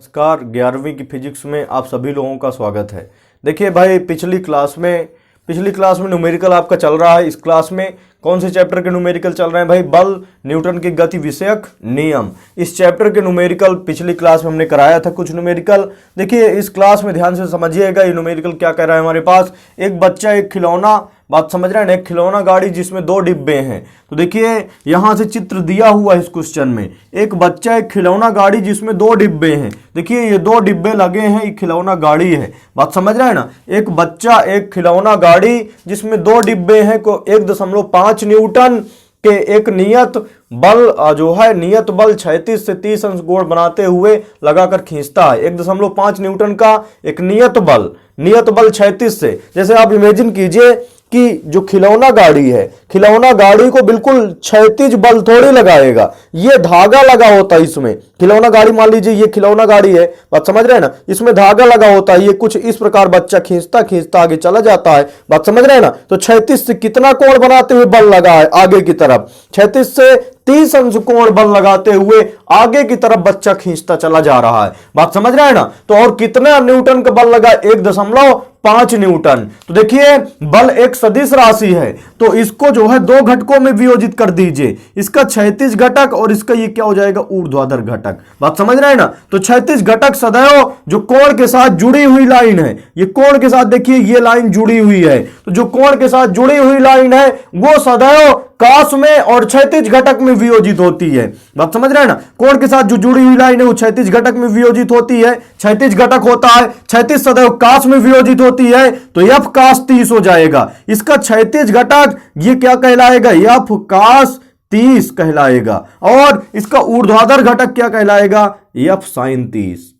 नमस्कार। 11वीं की फिजिक्स में आप सभी लोगों का स्वागत है। देखिए भाई, पिछली क्लास में न्यूमेरिकल आपका चल रहा है। इस क्लास में कौन से चैप्टर के न्यूमेरिकल चल रहे हैं भाई? बल, न्यूटन की गति विषयक नियम। इस चैप्टर के न्यूमेरिकल पिछली क्लास में हमने कराया था कुछ न्यूमेरिकल। देखिए इस क्लास में ध्यान से समझिएगा ये न्यूमेरिकल क्या कह रहा है हमारे पास। एक बच्चा एक खिलौना, बात समझ रहे हैं ना, एक खिलौना गाड़ी जिसमें दो डिब्बे हैं। तो देखिए यहां से चित्र दिया हुआ है इस क्वेश्चन में। एक बच्चा एक खिलौना गाड़ी जिसमें दो डिब्बे हैं। देखिए ये दो डिब्बे लगे हैं, ये खिलौना गाड़ी है। बात समझ रहे हैं ना। एक बच्चा एक खिलौना गाड़ी जिसमें दो डिब्बे हैं को 1.5 न्यूटन के एक नियत बल नियत बल 36 से 30 अंश कोण बनाते हुए लगाकर खींचता है। 1.5 न्यूटन का एक नियत बल 36 से। जैसे आप इमेजिन कीजिए कि जो खिलौना गाड़ी है, खिलौना गाड़ी को बिल्कुल क्षैतिज बल थोड़ी लगाएगा, ये धागा लगा होता है इसमें। खिलौना गाड़ी मान लीजिए ये खिलौना गाड़ी है, बात समझ रहे हैं ना, इसमें धागा लगा होता है। ये कुछ इस प्रकार बच्चा खींचता खींचता आगे चला जाता है, बात समझ रहे हैं ना। तो 36 से कितना कोण बनाते हुए बल लगा है आगे की तरफ? 36 से 30 अंश कोण बल लगाते हुए आगे की तरफ बच्चा खींचता चला जा रहा है, बात समझ रहे हैं ना। तो और कितना न्यूटन का बल लगा? 1.5 न्यूटन। तो देखिए बल एक सदिश राशि है, तो इसको जो है दो घटकों में वियोजित कर दीजिए। इसका क्षैतिज घटक और इसका ये क्या हो जाएगा? ऊर्ध्वाधर घटक। बात समझ रहे हैं ना। तो क्षैतिज घटक सदैव जो कोण के साथ जुड़ी हुई लाइन है, ये कोण के साथ देखिए ये लाइन जुड़ी हुई है, तो जो कोण के साथ जुड़ी हुई लाइन है वो सदैव काश में और क्षैतिज घटक में वियोजित होती है। बात समझ रहे हैं ना। कोण के साथ जो जुड़ी हुई लाइन है वो क्षैतिज घटक में वियोजित होती है। क्षैतिज घटक होता है, क्षैतिज सदैव काश में वियोजित होती है, तो f काश 30 हो जाएगा। इसका क्षैतिज घटक ये क्या कहलाएगा? f काश 30 कहलाएगा। और इसका ऊर्ध्वाधर घटक क्या कहलाएगा? f sin 30।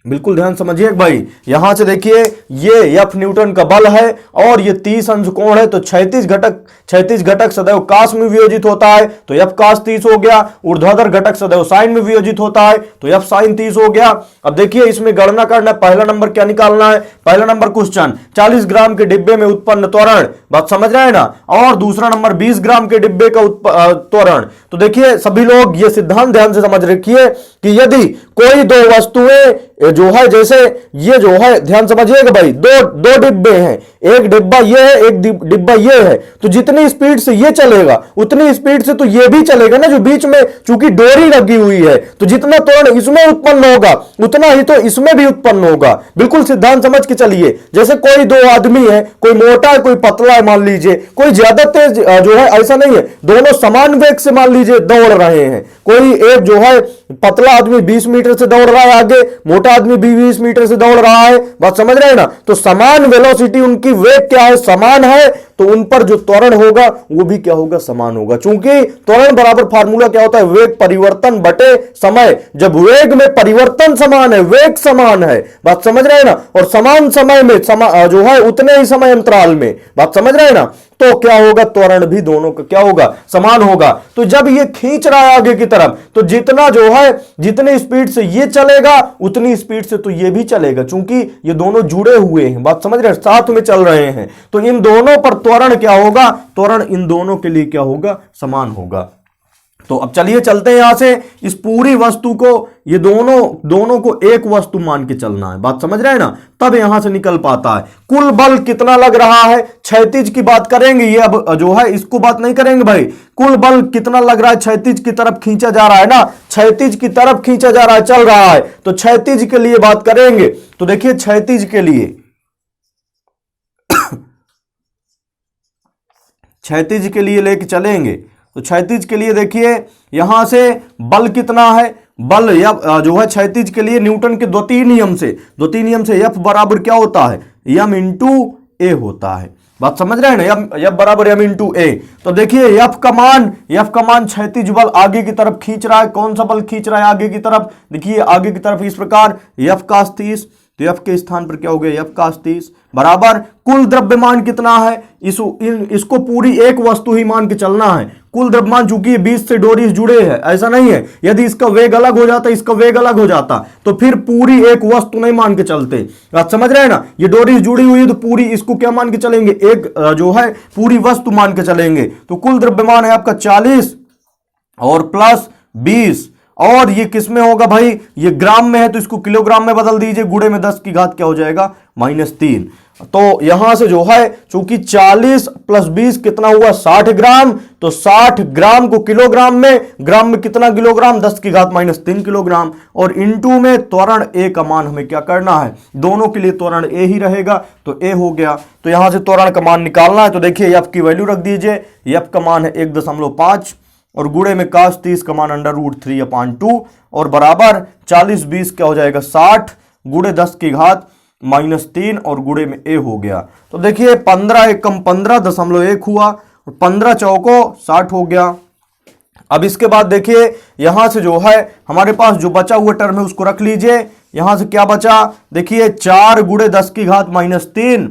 बिल्कुल ध्यान समझिए भाई। यहां से देखिए ये f न्यूटन का बल है और ये 30 अंश कोण है, तो क्षैतिज घटक सदैव काश में वियोजित होता है, तो f काश 30 हो गया। ऊर्ध्वाधर घटक सदैव साइन में वियोजित होता है, तो f साइन 30 हो गया। अब देखिए इसमें गणना करना है। पहला नंबर क्या निकालना है? पहला नंबर क्वेश्चन 40 ग्राम के डिब्बे में उत्पन्न त्वरण, बात समझ रहे हैं ना। और दूसरा नंबर 20 ग्राम के डिब्बे का त्वरण। तो देखिए सभी लोग ये सिद्धांत ध्यान से समझ रखिए कि यदि कोई दो वस्तुएं जो है, जैसे ये जो है, ध्यान समझिएगा भाई, दो डिब्बे हैं, एक डिब्बा ये है, एक डिब्बा ये है, तो जितनी स्पीड से ये चलेगा उतनी स्पीड से तो ये भी चलेगा ना, जो बीच में चूंकि डोरी लगी हुई है, तो जितना त्वरण इसमें उत्पन्न होगा उतना ही तो इसमें भी उत्पन्न होगा। बिल्कुल सिद्धांत समझ के चलिए। जैसे कोई दो आदमी है, कोई मोटा है कोई पतला है, मान लीजिए कोई ज्यादा तेज जो है, ऐसा नहीं है, दोनों समान वेग से मान लीजिए दौड़ रहे हैं। कोई एक जो है पतला आदमी 20 मीटर से दौड़ रहा है आगे, मोटा आदमी 20 मीटर से दौड़ रहा है, बात समझ रहे हैं ना। तो समान वेलोसिटी, उनकी वेग क्या है? समान है, तो उन पर जो त्वरण होगा वो भी क्या होगा? समान होगा। चूंकि त्वरण बराबर फार्मूला क्या होता है? वेग परिवर्तन बटे समय। जब वेग में परिवर्तन समान है, वेग समान है, बात समझ रहे हैं ना, और समान समय में जो है उतने ही समय अंतराल में, बात समझ रहे हैं ना, तो क्या होगा? त्वरण भी दोनों का क्या होगा? समान होगा। तो जब ये खींच रहा है आगे की तरफ, तो जितना जो है, जितनी स्पीड से ये चलेगा उतनी स्पीड से तो ये भी चलेगा, चूंकि ये दोनों जुड़े हुए हैं, बात समझ रहे हैं, साथ में चल रहे हैं। तो इन दोनों पर त्वरण क्या होगा? त्वरण इन दोनों के लिए क्या होगा? समान होगा। तो अब चलिए चलते हैं यहां से। इस पूरी वस्तु को, ये दोनों को एक वस्तु मान के चलना है, बात समझ रहे हैं ना, तब यहां से निकल पाता है। कुल बल कितना लग रहा है? क्षैतिज की बात करेंगे, ये अब जो है इसको बात नहीं करेंगे भाई। कुल बल कितना लग रहा है? क्षैतिज की तरफ खींचा जा रहा है ना, क्षैतिज की तरफ खींचा जा रहा है, चल रहा है, तो क्षैतिज के लिए बात करेंगे। तो देखिए क्षैतिज के लिए लेके चलेंगे। तो क्षैतिज के लिए देखिए यहां से बल कितना है? बल जो है क्षैतिज के लिए न्यूटन के द्वितीय नियम से F बराबर क्या होता है? m इंटू ए होता है, बात समझ रहे हैं ना। F बराबर m इंटू ए। तो देखिए F का मान क्षैतिज बल आगे की तरफ खींच रहा है। कौन सा बल खींच रहा है आगे की तरफ? देखिए आगे की तरफ इस प्रकार F काश 30, तो F के स्थान पर क्या हो गया? F काश 30 बराबर कुल द्रव्यमान कितना है? इसको पूरी एक वस्तु ही मान के चलना है। कुल द्रव्यमान, चूंकि ये बीच से डोरी जुड़े हैं, ऐसा नहीं है, यदि इसका वेग अलग हो जाता, इसका वेग अलग हो जाता, तो फिर पूरी एक वस्तु नहीं मान के चलते, आप समझ रहे हैं ना। ये डोरी जुड़ी हुई है तो पूरी इसको क्या मान के चलेंगे? एक जो है पूरी वस्तु मान के चलेंगे। तो कुल द्रव्यमान है आपका 40 और प्लस 20 और ये किस में होगा भाई, ये ग्राम में है तो इसको किलोग्राम में बदल दीजिए, गुणे में 10 की घात क्या हो जाएगा -3। तो यहां से जो है चूंकि 40 + 20 कितना हुआ 60 ग्राम, तो 60 ग्राम को किलोग्राम में, ग्राम में कितना किलोग्राम 10 की घात -3 किलोग्राम, और इनटू में त्वरण ए का मान हमें क्या करना है, दोनों के लिए त्वरण ए ही रहेगा तो ए हो गया। तो यहां से त्वरण का मान निकालना है, तो देखिए एफ की वैल्यू रख दीजिए, एफ का मान है 1.5 और गुणे में cos 30 का मान √3/2 और बराबर 40 20 क्या हो जाएगा 60 गुणे 10 की घात -3 और गुणे में ए हो गया। तो देखिए 15 एकम 15.1 हुआ और 15 चौको 60 हो गया। अब इसके बाद देखिए यहां से जो है हमारे पास जो बचा हुआ टर्म है उसको रख लीजिए। यहां से क्या बचा, देखिए 4 गुणे 10 की घात -3,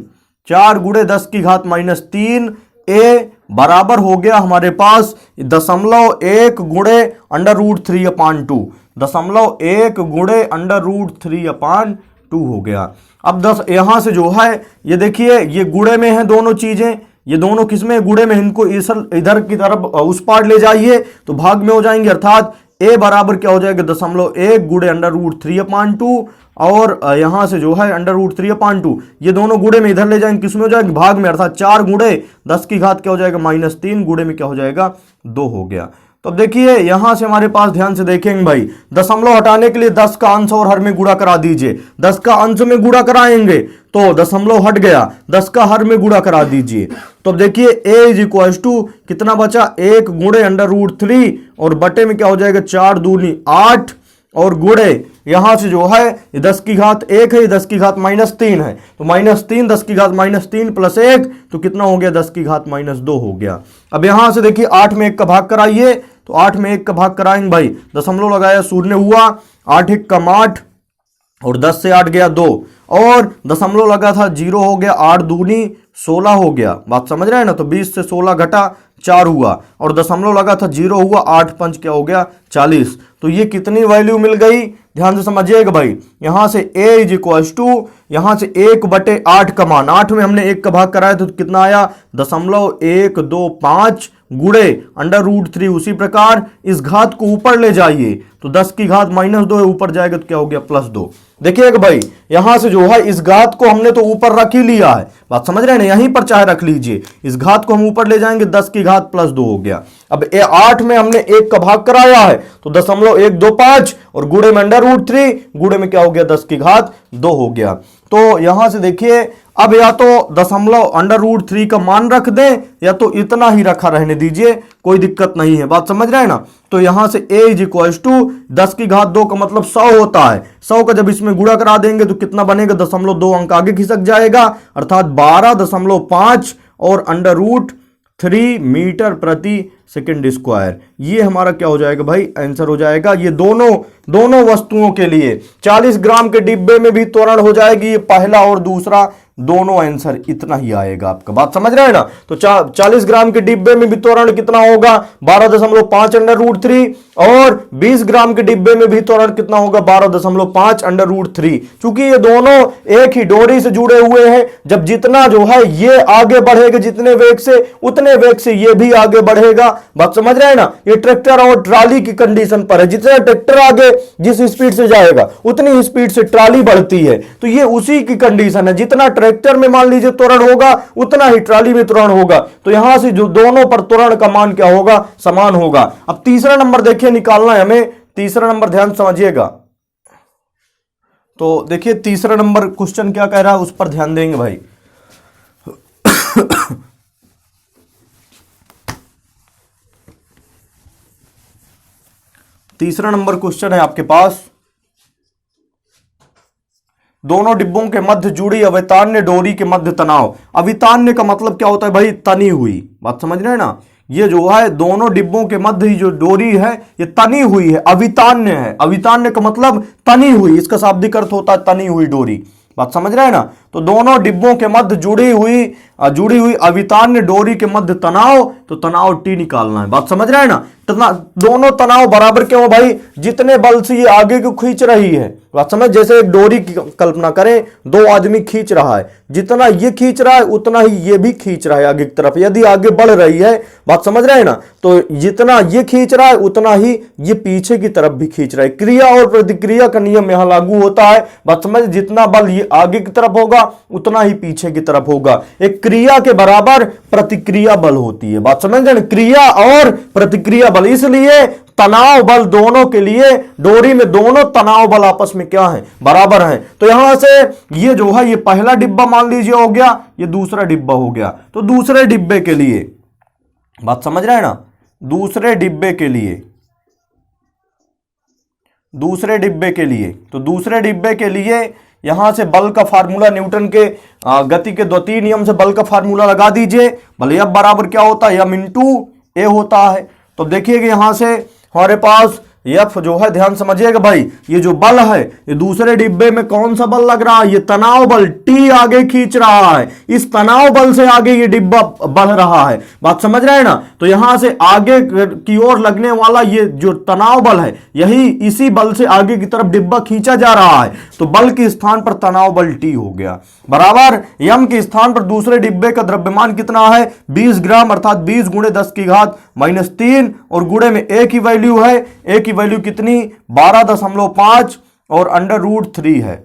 4 गुणे 10 की घात -3 ए बराबर हो गया हमारे पास 0.1 गुणे √3/2, 0.1 गुणे √3/2 हो गया। अब 10 यहां से जो है ये देखिए ये गुणे में है दोनों चीजें, ये दोनों किसमें गुणे में, इनको इधर की तरफ उस पार ले जाइए तो भाग में हो जाएंगे, अर्थात ए बराबर क्या हो जाएगा 0.1 गुणे √3/2 और यहां से जो है √3/2 ये दोनों गुणे में इधर ले जाएंगे, किसमें हो जाएंगे भाग में, अर्थात 4 गुणे 10 की घात क्या हो जाएगा -3 गुणे में क्या हो जाएगा 2 हो गया। तो अब देखिए यहां से हमारे पास ध्यान से देखेंगे भाई, दशमलव हटाने के लिए 10 का अंश और हर में गुणा करा दीजिए, 10 का अंश में गुणा कराएंगे तो दशमलव हट गया, 10 का हर में गुणा करा दीजिए। तो अब देखिए a = कितना बचा 1 गुणे √3 और बटे में क्या हो जाएगा 4 दूनी 8 और गुणे यहां से जो है 10 की घात 1 है, 10 की घात -3 है, तो -3 10 की घात -3 + 1 तो कितना हो गया 10 की घात -2 हो गया। अब यहां से देखिए 8 में 1 का भाग कराइए, तो 8 में 1 का भाग कराएंगे भाई, दशमलव लगाया 0 हुआ, 8 1 कम 8 और 10 से 8 गया 2 और दशमलव लगा था 0 हो गया, 8 दूनी 16 हो गया, बात समझ रहे हैं ना। तो 20 से 16 घटा 4 हुआ और दशमलव लगा था 0 हुआ, 8 5 क्या हो गया 40। तो ये कितनी वैल्यू मिल गई, ध्यान से समझिएगा भाई। यहां से a = यहां से 1/8 का मान, 8 में हमने 1 का भाग कराया तो कितना आया 0.125 गुणे √3, उसी प्रकार इस घात को ऊपर ले जाइए तो 10 की घात -2 है, ऊपर जाएगा तो क्या हो गया +2। देखिएगा भाई यहां से जो है इस घात को हमने तो ऊपर रख ही लिया है, बात समझ रहे हैं ना, यहीं पर चाहे रख लीजिए, इस घात को हम ऊपर ले जाएंगे 10 की घात +2 हो गया। अब 8 में हमने 1 का भाग कराया है तो 0.125 और गुणे में √3 गुणे में क्या हो गया 10 की घात 2 हो गया। तो यहां से देखिए अब या तो दशमलव √3 का मान रख दें या तो इतना ही रखा रहने दीजिए, कोई दिक्कत नहीं है, बात समझ रहे हैं ना। तो यहां से a = 10 की घात 2 का मतलब 100 होता है, 100 का जब इसमें गुणा करा देंगे तो कितना बनेगा 0.2 अंक आगे खिसक जाएगा, अर्थात 12.5 और √3 मीटर प्रति सेकंड स्क्वायर। ये हमारा क्या हो जाएगा भाई आंसर हो जाएगा। ये दोनों वस्तुओं के लिए 40 ग्राम के डिब्बे में भी त्वरण हो जाएगी, ये पहला और दूसरा दोनों आंसर इतना ही आएगा आपका, बात समझ रहे हैं ना। तो 40 ग्राम के डिब्बे में भी त्वरण कितना होगा 12.5 √3 और 20 ग्राम के डिब्बे में भी त्वरण कितना होगा 12.5 √3। चूंकि ये दोनों एक ही डोरी से जुड़े हुए हैं, जब जितना जो है ये आगे बढ़ेगा जितने वेग से उतने वेग से ये भी आगे बढ़ेगा, बात समझ रहे हैं ना। ये ट्रैक्टर और ट्राली की कंडीशन पर है, जितना ट्रैक्टर आगे जिस स्पीड से जाएगा उतनी ही स्पीड से ट्राली बढ़ती है, तो ये उसी की कंडीशन है, जितना ट्रैक्टर में मान लीजिए त्वरण होगा उतना ही ट्राली में त्वरण होगा। तो यहां से जो दोनों पर त्वरण का मान क्या होगा समान होगा। अब तीसरा नंबर देखिए निकालना है हमें, तीसरा नंबर ध्यान समझिएगा। तो देखिए तीसरा नंबर क्वेश्चन क्या कह रहा है उस पर ध्यान देंगे भाई। तीसरा नंबर क्वेश्चन है आपके पास, दोनों डिब्बों के मध्य जुड़ी अवितान्य डोरी के मध्य तनाव। अवितान्य का मतलब क्या होता है भाई तनी हुई, बात समझ रहे हैं ना। ये जो है दोनों डिब्बों के मध्य जो डोरी है ये तनी हुई है, अवितान्य है। अवितान्य का मतलब तनी हुई, इसका शाब्दिक अर्थ होता है तनी हुई डोरी, बात समझ रहे हैं ना। तो दोनों डिब्बों के मध्य जुड़ी हुई अवितान्य डोरी के मध्य तनाव, तो तनाव T निकालना है। बात समझ रहे हैं ना। दोनों तनाव बराबर क्यों है भाई? जितने बल से ये आगे को खींच रही है। बात समझ, जैसे एक डोरी की कल्पना करें, दो आदमी खींच रहा है, जितना ये खींच रहा है उतना ही ये भी खींच रहा है आगे की तरफ। यदि आगे बढ़ रही है, बात समझ रहे हैं ना, तो जितना ये खींच रहा है उतना ही ये पीछे की तरफ भी खींच रहा है। क्रिया और प्रतिक्रिया का नियम यहां लागू होता है। बात समझ, जितना बल ये आगे की तरफ होगा उतना ही पीछे की तरफ होगा। एक क्रिया के बराबर प्रतिक्रिया बल होती है। बात समझ रहे, क्रिया और प्रतिक्रिया बल। इसलिए तनाव बल दोनों के लिए डोरी में दोनों तनाव बल आपस में क्या है? बराबर है। तो यहां से ये जो है, ये पहला डिब्बा मान लीजिए हो गया, ये दूसरा डिब्बा हो गया। तो दूसरे डिब्बे के लिए, बात समझ रहे हैं ना, दूसरे डिब्बे के लिए, तो दूसरे डिब्बे के लिए यहां से बल का फार्मूला, न्यूटन के गति के द्वितीय नियम से बल का फार्मूला लगा दीजिए। बल F बराबर क्या होता है? M इंटू ए होता है। तो देखिए कि यहां से हमारे पास F जो है, ध्यान समझिएगा भाई, ये जो बल है, ये दूसरे डिब्बे में कौन सा बल लग रहा है? ये तनाव बल T आगे खींच रहा है। इस तनाव बल से आगे ये डिब्बा बढ़ रहा है। बात समझ रहे हैं ना। तो यहां से आगे की ओर लगने वाला ये जो तनाव बल है, यही इसी बल से आगे की तरफ डिब्बा खींचा जा रहा है। तो बल के स्थान पर तनाव बल T हो गया, बराबर M के स्थान पर दूसरे डिब्बे का द्रव्यमान कितना है? 20 ग्राम, अर्थात 20 गुणे 10 की घात -3, और गुणे में A की वैल्यू है, A की वैल्यू कितनी? 12.5 और √3 है।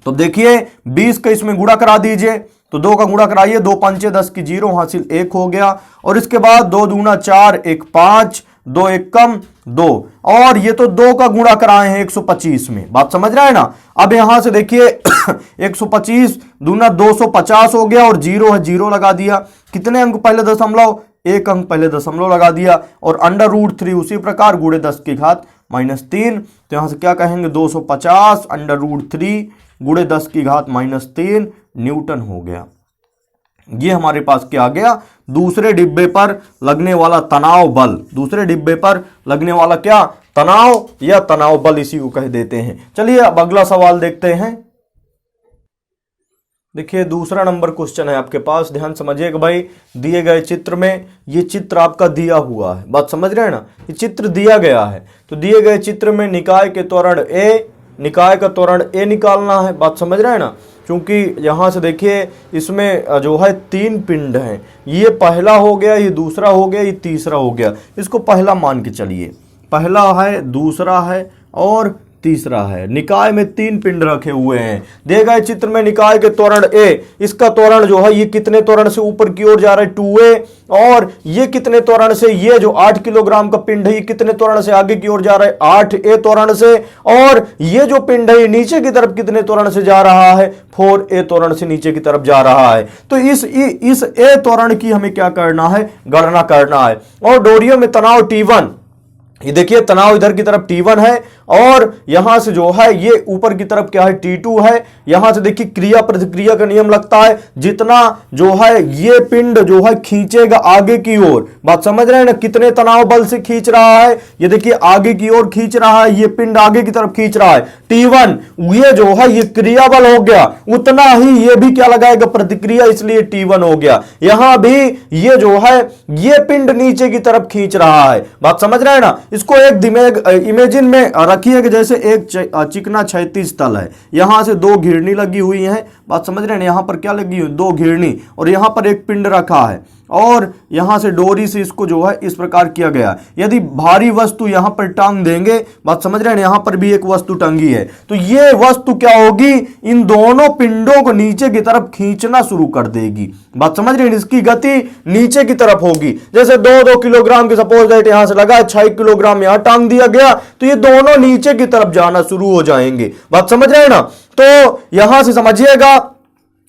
तो देखिए 20 का इसमें गुणा करा दीजिए, तो 2 का गुणा कराइए, 2 पंचे 10 की 0, हासिल 1 हो गया। और इसके बाद 2 दूना 4, 1 5, 2 1 कम 2, और ये तो 2 का गुणा कराए हैं 125 में। बात समझ रहे हैं ना। अब यहां से देखिए 125 दूना 250 हो गया, और 0 है, 0 लगा दिया। कितने अंक पहले दशमलव? 1 अंक पहले दशमलव लगा दिया, और √3 उसी प्रकार गुणे 10 की घात -3। तो यहां से क्या कहेंगे? 250 √3 गुणे 10 की घात -3 न्यूटन हो गया। ये हमारे पास क्या आ गया? दूसरे डिब्बे पर लगने वाला तनाव बल। दूसरे डिब्बे पर लगने वाला क्या? तनाव या तनाव बल, इसी को कह देते हैं। चलिए अब अगला सवाल देखते हैं। देखिए दूसरा नंबर क्वेश्चन है आपके पास, ध्यान समझिएगा भाई। दिए गए चित्र में, ये चित्र आपका दिया हुआ है, बात समझ रहे हैं ना, ये चित्र दिया गया है। तो दिए गए चित्र में निकाय के त्वरण ए, निकाय का त्वरण ए निकालना है। बात समझ रहे हैं ना। क्योंकि यहां से देखिए इसमें जो है 3 पिंड हैं, ये पहला हो गया, ये दूसरा हो गया, ये तीसरा हो गया। इसको पहला मान के चलिए, पहला है, दूसरा है और तीसरा है। निकाय में 3 पिंड रखे हुए हैं। दिए गए चित्र में निकाय के त्वरण ए, इसका त्वरण जो है ये कितने त्वरण से ऊपर की ओर जा रहा है? 2a। और ये कितने त्वरण से, ये जो 8 किलोग्राम का पिंड है, ये कितने त्वरण से आगे की ओर जा रहा है? 8a त्वरण से। और ये जो पिंड है, ये नीचे की तरफ कितने त्वरण से जा रहा है? 4a त्वरण से नीचे की तरफ जा रहा है। तो इस a त्वरण की हमें क्या करना है? गणना करना है। और डोरियों में तनाव T1, ये देखिए तनाव इधर की तरफ T1 है, और यहां से जो है ये ऊपर की तरफ क्या है? T2 है। यहां से देखिए क्रिया प्रतिक्रिया का नियम लगता है, जितना जो है ये पिंड जो है खींचेगा आगे की ओर। बात समझ रहे हैं ना, कितने तनाव बल से खींच रहा है? ये देखिए आगे की ओर खींच रहा है, ये पिंड आगे की तरफ खींच रहा है T1। ये जो है ये क्रिया बल हो गया, उतना ही ये भी क्या लगाएगा? प्रतिक्रिया, इसलिए T1 हो गया। यहां भी ये जो है ये पिंड नीचे की तरफ खींच रहा है। बात समझ रहे हैं ना। इसको एक दिमाग इमेजिन में रखिए कि जैसे एक चिकना क्षैतिज तल है, यहां से 2 घिरनी लगी हुई हैं। बात समझ रहे हैं, यहां पर क्या लगी हुई? 2 घिरनी, और यहां पर एक पिंड रखा है, और यहां से डोरी से इसको जो है इस प्रकार किया गया। यदि भारी वस्तु यहां पर टांग देंगे, बात समझ रहे हैं, यहां पर भी एक वस्तु टंगी है, तो ये वस्तु क्या होगी? इन दोनों पिंडों को नीचे की तरफ खींचना शुरू कर देगी। बात समझ रहे हैं, इसकी गति नीचे की तरफ होगी। जैसे 2-2 किलोग्राम की सपोज दैट यहां से लगा, 6 किलोग्राम यहां टांग दिया गया, तो ये दोनों नीचे की तरफ जाना शुरू हो जाएंगे। बात समझ रहे हैं ना। तो यहां से समझिएगा,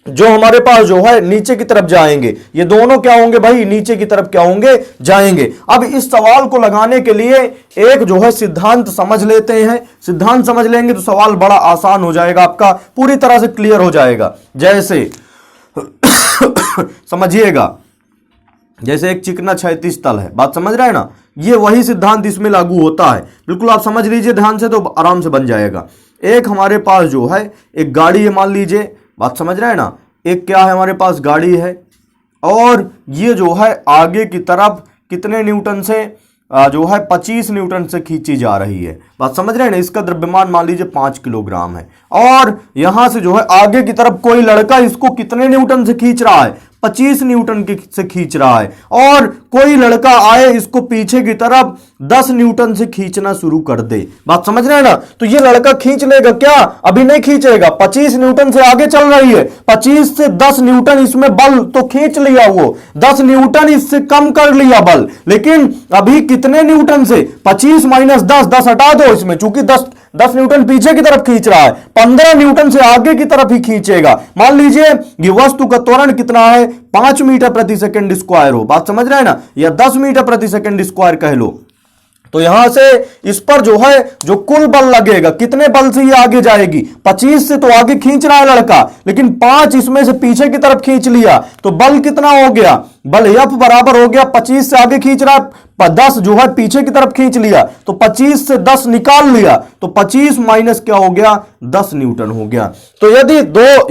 जो हमारे पास जो है नीचे की तरफ जाएंगे, ये दोनों क्या होंगे भाई? नीचे की तरफ क्या होंगे? जाएंगे। अब इस सवाल को लगाने के लिए एक जो है सिद्धांत समझ लेते हैं। सिद्धांत समझ लेंगे तो सवाल बड़ा आसान हो जाएगा, आपका पूरी तरह से क्लियर हो जाएगा। जैसे समझिएगा, जैसे एक चिकना क्षैतिज तल है, बात समझ रहे हैं ना, ये वही सिद्धांत इसमें लागू होता है। बिल्कुल आप समझ लीजिए ध्यान से, तो आराम से बन जाएगा। एक हमारे पास जो है एक गाड़ी है मान लीजिए, बात समझ रहे हैं ना। एक क्या है हमारे पास गाड़ी है और ये जो है आगे की तरफ कितने न्यूटन से जो है 25 न्यूटन से खींची जा रही है। बात समझ रहे हैं ना। इसका द्रव्यमान मान लीजिए 5 किलोग्राम है और यहां से जो है आगे की तरफ कोई लड़का इसको कितने न्यूटन से खींच रहा है, 25 न्यूटन से खींच रहा है। और कोई लड़का आए इसको पीछे की तरफ 10 न्यूटन से खींचना शुरू कर दे। बात समझ रहे हैं ना। तो ये लड़का खींच लेगा क्या, अभी नहीं खींचेगा। 25 न्यूटन से आगे चल रही है, 25 से 10 न्यूटन इसमें बल तो खींच लिया, वो 10 न्यूटन इससे कम कर लिया बल, लेकिन अभी कितने न्यूटन से, 25 माइनस 10, 10 हटा दो इसमें, चूंकि 10 न्यूटन पीछे की तरफ खींच रहा है, 15 न्यूटन से आगे की तरफ ही खींचेगा। मान लीजिए ये वस्तु का त्वरण कितना है, 5 मीटर प्रति सेकंड स्क्वायर हो। बात समझ रहे हैं ना, या 10 मीटर प्रति सेकंड स्क्वायर कह लो। तो यहां से इस पर जो है जो कुल बल लगेगा, कितने बल से ये आगे जाएगी, 25 से तो आगे खींच रहा है लड़का, लेकिन 5 इसमें से पीछे की तरफ खींच लिया, तो बल कितना हो गया, बल F बराबर हो गया 25 से आगे खींच रहा है, 10 जो है पीछे की तरफ खींच लिया, तो 25 से 10 निकाल लिया, तो 25 माइनस क्या हो गया, 10 न्यूटन हो गया। तो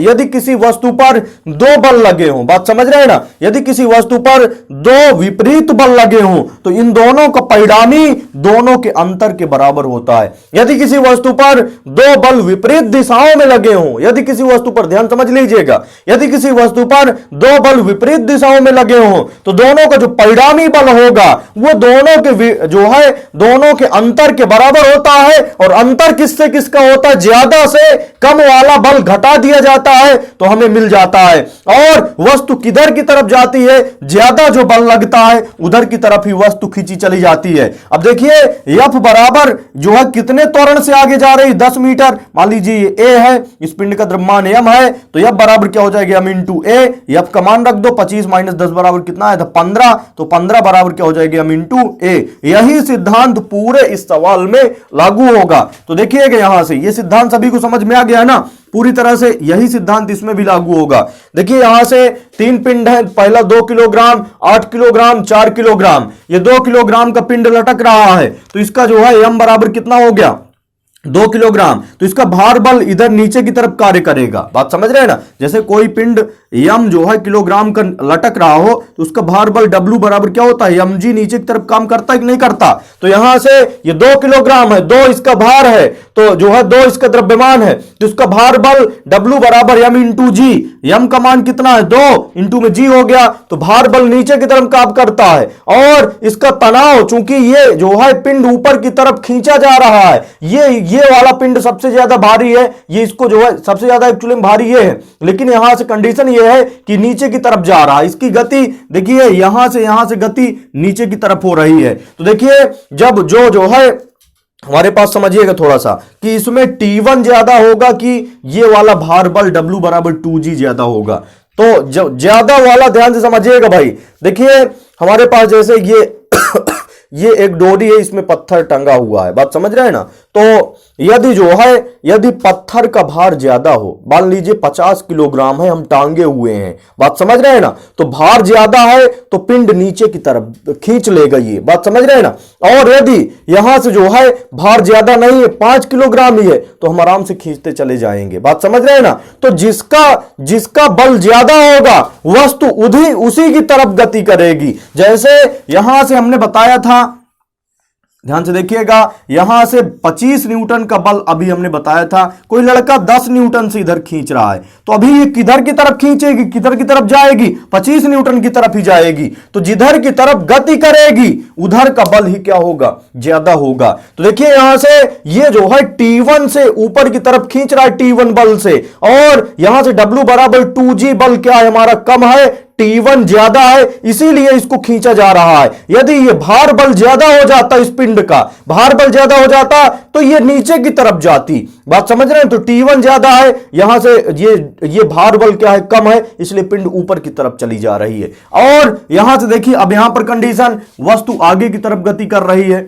यदि किसी वस्तु पर 2 बल लगे हों, बात समझ रहे हैं ना, यदि किसी वस्तु पर 2 विपरीत बल लगे हों तो इन दोनों का परिणामी दोनों के अंतर के बराबर होता है। यदि किसी वस्तु पर 2 बल विपरीत दिशाओं में लगे हों, यदि किसी वस्तु पर, ध्यान समझ लीजिएगा, यदि किसी वस्तु पर 2 बल विपरीत दिशाओं में लगे हों तो दोनों का जो परिणामी बल होगा वो दोनों के जो है दोनों के अंतर के बराबर होता है। और अंतर किससे किसका होता है, ज्यादा से कम वाला बल घटा दिया जाता है तो हमें मिल जाता है। और वस्तु किधर की तरफ जाती है, ज्यादा जो बल लगता है उधर की तरफ ही वस्तु खींची चली जाती है। अब देखिए F बराबर जो है कितने त्वरण से आगे जा रही, 10 मीटर। मान लीजिए ये A है, इस पिंड का द्रव्यमान m है, तो F बराबर क्या हो जाएगा, m इंटू A। F का मान रख दो, 25 माइनस 10 बराबर कितना है, तो 15, तो 15 बराबर क्या हो जाएगा, m इंटू A। यही सिद्धांत पूरे इस सवाल में लागू होगा। तो देखिएगा यहां से ये सिद्धांत सभी को समझ में आ गया ना, पूरी तरह से यही सिद्धांत इसमें भी लागू होगा। देखिए यहां से 3 पिंड है, पहला 2 किलोग्राम, 8 किलोग्राम, 4 किलोग्राम। ये 2 किलोग्राम का पिंड लटक रहा है, तो इसका जो है m बराबर कितना हो गया, 2 किलोग्राम। तो इसका भार बल इधर नीचे की तरफ कार्य करेगा। बात समझ रहे हैं ना। जैसे कोई पिंड m जो है किलोग्राम का लटक रहा हो तो उसका भार बल W बराबर क्या होता है, mg नीचे की तरफ काम करता है कि नहीं करता। तो यहां से ये 2 किलोग्राम है, 2 इसका भार है, तो जो है 2 इसका द्रव्यमान है, तो इसका भार बल W बराबर m इंटू जी। m का मान कितना है, 2 इंटू में g हो गया, तो भार बल नीचे की तरफ काम करता है। और इसका तनाव, चूंकि ये जो है पिंड ऊपर की तरफ खींचा जा रहा है, ये वाला पिंड सबसे ज्यादा भारी है, ये इसको जो है सबसे ज्यादा एक्चुअली में भारी ये है, लेकिन यहां से कंडीशन ये है कि नीचे की तरफ जा रहा है। इसकी गति देखिए यहां से गति नीचे की तरफ हो रही है। तो देखिए जब जो है हमारे पास समझिएगा थोड़ा सा कि इसमें T1 ज्यादा होगा कि ये वाला भार बल W बराबर 2G ज्यादा होगा। तो जब ज्यादा वाला ध्यान से समझिएगा भाई, देखिए हमारे पास जैसे ये एक डोरी है, इसमें पत्थर टंगा हुआ है, बात समझ रहे हैं ना। तो यदि पत्थर का भार ज्यादा हो, मान लीजिए 50 किलोग्राम है, हम टांगे हुए हैं, बात समझ रहे हैं ना, तो भार ज्यादा है तो पिंड नीचे की तरफ खींच लेगा ये, बात समझ रहे हैं ना। और यदि यहां से जो है भार ज्यादा नहीं है, 5 किलोग्राम ही है, तो हम आराम से खींचते चले जाएंगे, बात समझ रहे हैं ना। तो जिसका बल ज्यादा होगा वस्तु उसी की तरफ गति करेगी। जैसे यहां से हमने बताया था, ध्यान से देखिएगा, यहां से 25 न्यूटन का बल अभी हमने बताया था, कोई लड़का 10 न्यूटन से इधर खींच रहा है, तो अभी ये किधर की तरफ खींचेगी, किधर की तरफ जाएगी, 25 न्यूटन की तरफ ही जाएगी। तो जिधर की तरफ गति करेगी उधर का बल ही क्या होगा, ज्यादा होगा। तो देखिए यहां से ये जो है T1 से ऊपर की तरफ खींच रहा है, T1 बल से, और यहां से W बराबर 2G बल क्या है हमारा, कम है, T1 ज्यादा है, इसीलिए इसको खींचा जा रहा है। यदि ये भार बल ज्यादा हो जाता, इस पिंड का भार बल ज्यादा हो जाता तो ये नीचे की तरफ जाती, बात समझ रहे हैं। तो T1 ज्यादा है, यहां से ये भार बल क्या है, कम है, इसलिए पिंड ऊपर की तरफ चली जा रही है। और यहां से देखिए अब यहां पर कंडीशन, वस्तु आगे की तरफ गति कर रही है,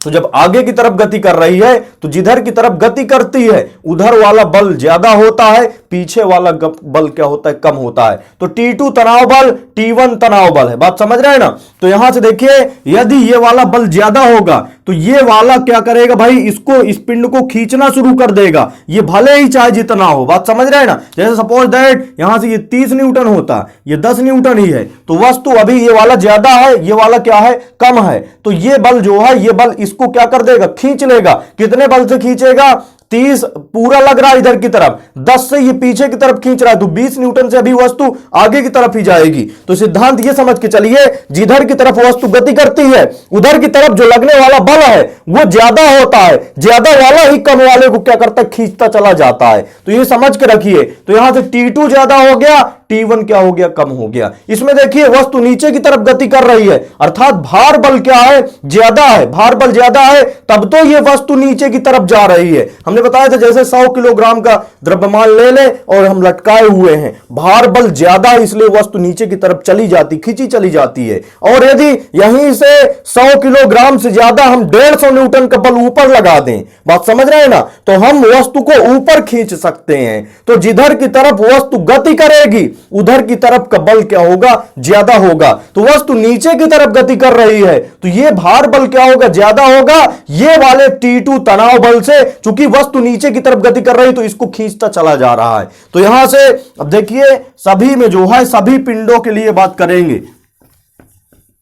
तो जब आगे की तरफ गति कर रही है तो जिधर की तरफ गति करती है उधर वाला बल ज्यादा होता है, पीछे वाला बल क्या होता है, कम होता है। तो T2 तनाव बल, T1 तनाव बल है। बात समझ रहे हैं ना। तो यहां से देखिए यदि ये वाला बल ज्यादा होगा तो ये वाला क्या करेगा भाई, इसको, इस पिंड को खींचना शुरू कर देगा, ये भले ही चाहे जितना हो। बात समझ रहे हैं ना। जैसे सपोज दैट यहां से ये 30 न्यूटन होता, ये 10 न्यूटन ही है, तो वस्तु अभी ये वाला ज्यादा है, ये वाला क्या है, कम है। तो ये बल जो है, ये बल इसको क्या कर देगा, खींच लेगा। कितने बल से खींचेगा, 30 पूरा लग रहा है इधर की तरफ, 10 से ये पीछे की तरफ खींच रहा है, तो 20 न्यूटन से अभी वस्तु आगे की तरफ ही जाएगी। तो सिद्धांत ये समझ के चलिए, जिधर की तरफ वस्तु गति करती है उधर की तरफ जो लगने वाला बल है वो ज्यादा होता है, ज्यादा वाला ही कम वाले को क्या करता है, खींचता चला जाता है। तो ये समझ के रखिए। तो यहां से T2 ज्यादा हो गया, T1 क्या हो गया, कम हो गया। इसमें देखिए वस्तु नीचे की तरफ गति कर रही है, अर्थात भार बल क्या है, ज्यादा है। भार बल ज्यादा है तब तो ये वस्तु नीचे की तरफ जा रही है। हमने बताया था जैसे 100 किलोग्राम का द्रव्यमान ले ले और हम लटकाए हुए हैं, भार बल ज्यादा है इसलिए वस्तु नीचे की तरफ चली जाती, खींची चली जाती है। और यदि यहीं से 100 किलोग्राम से ज्यादा हम 150 न्यूटन का बल ऊपर लगा दें, बात समझ रहे हैं ना, तो हम वस्तु को ऊपर खींच सकते हैं। तो जिधर की तरफ वस्तु गति करेगी उधर की तरफ का बल क्या होगा, ज्यादा होगा। तो वस्तु नीचे की तरफ गति कर रही है तो यह भार बल क्या होगा, ज्यादा होगा ये वाले T2 तनाव बल से। चूंकि वस्तु नीचे की तरफ गति कर रही है तो इसको खींचता चला जा रहा है। तो यहां से अब देखिए सभी में जो है, सभी पिंडों के लिए बात करेंगे।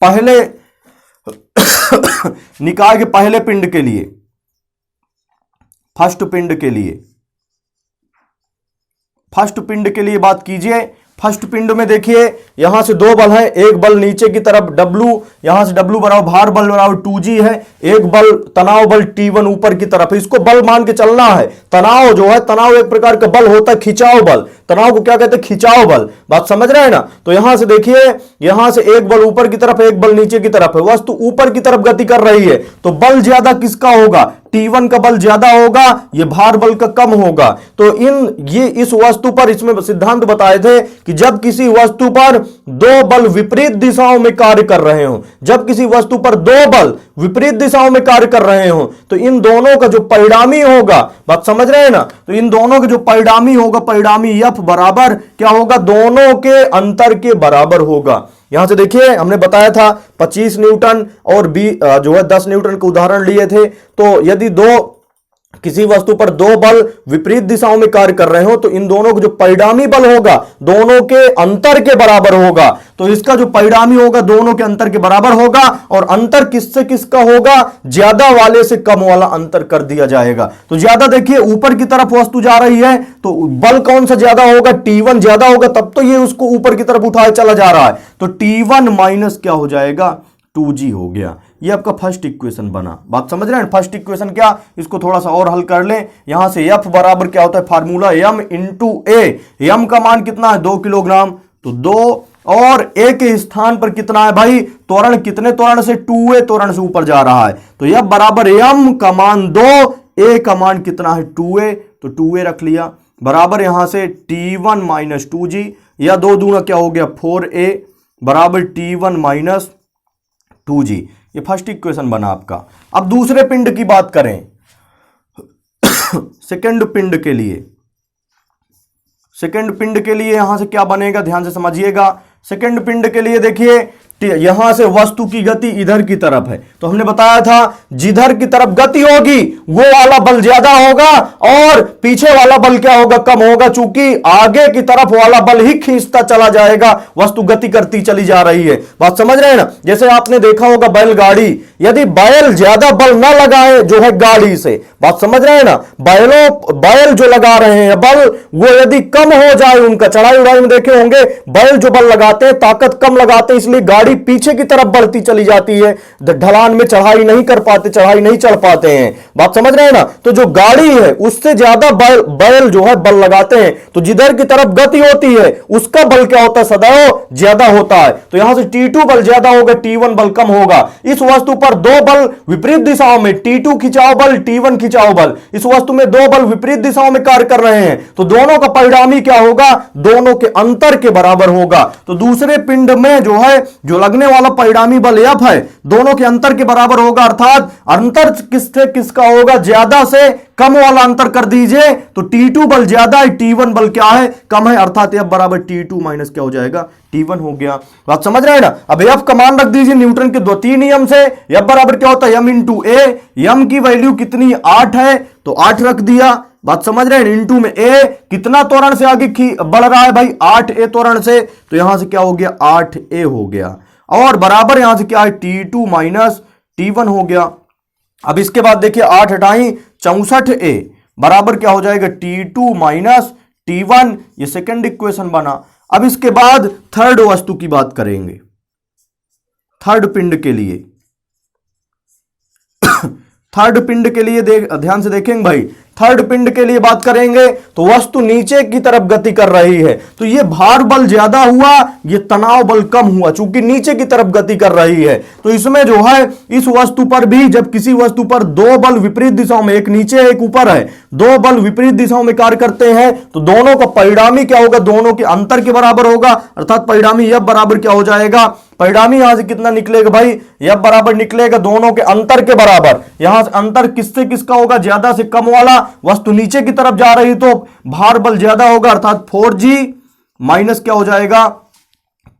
पहले निकाय के पहले पिंड के लिए, फर्स्ट पिंड के लिए, फर्स्ट पिंड के लिए बात कीजिए। फर्स्ट पिंड में देखिए यहां से दो बल है, एक बल नीचे की तरफ W, यहां से W बराबर भार बल बराबर 2G है, एक बल तनाव बल T1 ऊपर की तरफ है। इसको बल मान के चलना है। तनाव जो है, तनाव एक प्रकार का बल होता है, खिंचाव बल। तनाव को क्या कहते हैं, खिंचाव बल। बात समझ रहे हैं ना। तो यहां से देखिए, यहां से एक बल ऊपर की तरफ, एक बल नीचे की तरफ है, वस्तु ऊपर की तरफ गति कर रही है तो बल ज्यादा किसका होगा, T1 का बल ज्यादा होगा, ये भार बल का कम होगा। तो ये इस वस्तु पर, इसमें सिद्धांत बताए थे कि जब किसी वस्तु पर दो बल विपरीत दिशाओं में कार्य कर रहे हो, जब किसी वस्तु पर दो बल विपरीत दिशाओं में कार्य कर रहे हो तो इन दोनों का जो परिणामी होगा, बात समझ रहे हैं ना, तो इन दोनों का जो परिणामी होगा, परिणामी F बराबर क्या होगा, दोनों के अंतर के बराबर होगा। यहां से देखिए हमने बताया था 25 न्यूटन और जो है 10 न्यूटन के उदाहरण लिए थे। तो यदि किसी वस्तु पर दो बल विपरीत दिशाओं में कार्य कर रहे हो तो इन दोनों का जो परिणामी बल होगा दोनों के अंतर के बराबर होगा। तो इसका जो परिणामी होगा दोनों के अंतर के बराबर होगा, और अंतर किससे किसका होगा, ज्यादा वाले से कम वाला अंतर कर दिया जाएगा। तो ज्यादा देखिए ऊपर की तरफ वस्तु जा रही है तो बल कौन सा ज्यादा होगा, T1 ज्यादा होगा, तब तो ये उसको ऊपर की तरफ उठाए चला जा रहा है। तो T1 माइनस क्या हो जाएगा, 2G हो गया। ये आपका फर्स्ट इक्वेशन बना। बात समझ रहे हैं। फर्स्ट इक्वेशन क्या, इसको थोड़ा सा और हल कर लें। यहां से F बराबर क्या होता है, formula M into A। M का मान कितना है, 2 किलोग्राम, तो 2, और A के स्थान पर कितना है भाई, त्वरण, कितने त्वरण से, 2A त्वरण से ऊपर जा रहा है। तो F बराबर M का मान 2, A का मान कितना है, 2A, तो 2A रख लिया, बराबर यहां से T1 माइनस 2G, या 2 दूना क्या हो गया, 4A बराबर T1 माइनस 2G। ये फर्स्ट इक्वेशन बना आपका। अब दूसरे पिंड की बात करें, सेकंड पिंड के लिए। सेकंड पिंड के लिए यहां से क्या बनेगा, ध्यान से समझिएगा। सेकंड पिंड के लिए देखिए यहां से वस्तु की गति इधर की तरफ है, तो हमने बताया था जिधर की तरफ गति होगी वो वाला बल ज्यादा होगा और पीछे वाला बल क्या होगा, कम होगा। चूंकि आगे की तरफ वाला बल ही खींचता चला जाएगा, वस्तु गति करती चली जा रही है। बात समझ रहे हैं ना। जैसे आपने देखा होगा बैलगाड़ी, यदि बैल ज्यादा बल ना लगाए जो है गाड़ी से, बात समझ रहे हैं ना, बैल जो लगा रहे हैं बल, वो यदि कम हो जाए, उनका चढ़ाई उड़ाई में देखे होंगे बैल जो बल लगाते हैं ताकत कम लगाते हैं, इसलिए गाड़ी पीछे की तरफ बढ़ती चली जाती है, ढलान में चढ़ाई नहीं कर पाते, चढ़ाई नहीं चढ़ पाते हैं। बात समझ रहे हैं ना। तो जो गाड़ी है उससे ज्यादा बैल जो है बल लगाते हैं, तो जिधर की तरफ गति होती है उसका बल क्या होता है, सदैव ज्यादा होता है। तो यहां से T2 बल ज्यादा होगा, T1 बल कम होगा। इस वस्तु पर दो बल विपरीत दिशाओं में, T2 खिंचाव बल, T1 खिंचाव बल, इस वस्तु में दो बल विपरीत दिशाओं में कार्य कर रहे हैं, तो दोनों का परिणामी क्या होगा, दोनों के अंतर के बराबर होगा। तो दूसरे पिंड में जो है, जो जो लगने वाला परिणामी बल F है दोनों के अंतर के बराबर होगा, अर्थात अंतर किससे किसका होगा, ज्यादा से कम वाला अंतर कर दीजिए तो T2 बल ज्यादा है, T1 बल क्या है, कम है, अर्थात F बराबर T2 माइनस क्या हो जाएगा, T1 हो गया। बात समझ रहे हैं ना। अब F का मान रख दीजिए न्यूटन के द्वितीय नियम से, F बराबर क्या होता है m इंटू ए, m की वैल्यू कितनी 8 है तो 8 रख दिया, बात समझ रहे हैं, इंटू में ए कितना त्वरण से आगे बढ़ रहा है भाई 8a त्वरण से, तो यहां से क्या हो गया 8a हो गया, और बराबर यहां से क्या है T2 माइनस T1 हो गया। अब इसके बाद देखिए 8 हटाई 64a बराबर क्या हो जाएगा T2 माइनस T1, ये सेकंड इक्वेशन बना। अब इसके बाद थर्ड वस्तु की बात करेंगे, थर्ड पिंड के लिए थर्ड पिंड के लिए ध्यान से देखेंगे भाई, थर्ड पिंड के लिए बात करेंगे तो वस्तु नीचे की तरफ गति कर रही है, तो ये भार बल ज्यादा हुआ, ये तनाव बल कम हुआ, चूंकि नीचे की तरफ गति कर रही है। तो इसमें जो है इस वस्तु पर भी जब किसी वस्तु पर दो बल विपरीत दिशाओं में, एक नीचे एक ऊपर है, दो बल विपरीत दिशाओं में कार्य करते हैं तो दोनों का परिणामी क्या होगा, दोनों के अंतर के बराबर होगा, अर्थात परिणामी F बराबर क्या हो जाएगा, परिणामी यहां से कितना निकलेगा भाई, F बराबर निकलेगा दोनों के अंतर के बराबर। यहां से अंतर किससे किसका होगा, ज्यादा से कम वाला, वस्तु नीचे की तरफ जा रही तो भार बल ज्यादा होगा, अर्थात 4G माइनस क्या हो जाएगा